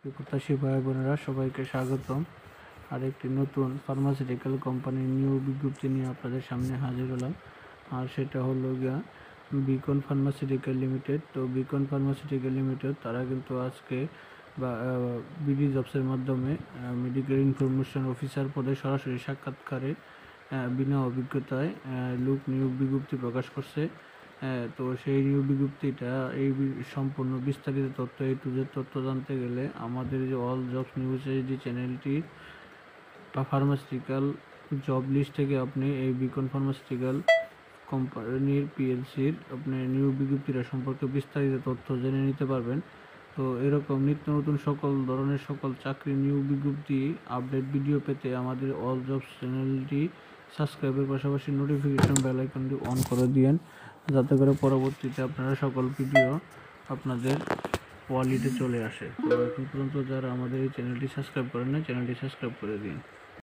প্রত্যাশী ভাই বোনেরা সবাইকে স্বাগতম। আরেকটি নতুন ফার্মাসিউটিক্যাল কোম্পানির নিউ বিজ্ঞপ্তি নিয়ে আপনাদের সামনে হাজির হলাম। আর সেটা হলো গিয়া বিকন ফার্মাসিউটিক্যাল লিমিটেড। তো বিকন ফার্মাসিউটিক্যাল লিমিটেড তারা কিন্তু আজকে বা বিডি জবসের মাধ্যমে মেডিকেল ইনফরমেশন অফিসার পদে সরাসরি সাক্ষাৎকারে বিনা অভিজ্ঞতায় লোক নিয়োগ বিজ্ঞপ্তি প্রকাশ করছে। তো সেই নিয়োগ বিজ্ঞপ্তিটা সম্পূর্ণ বিস্তারিত তথ্য তথ্য জানতে গেলে আমাদের যে অল জবস নিউজ এইচডি চ্যানেলটি বা ফার্মাসিউটিক্যাল জব লিস্ট থেকে আপনি এই বিকন ফার্মাসিউটিক্যাল কোম্পানির পিএলসির আপনি নিয়োগ বিজ্ঞপ্তিটা সম্পর্কে বিস্তারিত তথ্য জেনে নিতে পারবেন। তো এরকম নিত্য নতুন সকল ধরনের চাকরি নিয়োগ বিজ্ঞপ্তি আপডেট ভিডিও পেতে আমাদের অল জবস চ্যানেলটি সাবস্ক্রাইবের পাশাপাশি নোটিফিকেশন বেল আইকনটি অন করে দিয়েন, যাতে করে পরবর্তীতে আপনারা সকল ভিডিও আপনাদের ওয়ালেটে চলে আসে। তো এখন পর্যন্ত যারা আমাদের এই চ্যানেলটি সাবস্ক্রাইব করেন না, চ্যানেলটি সাবস্ক্রাইব করে দিন।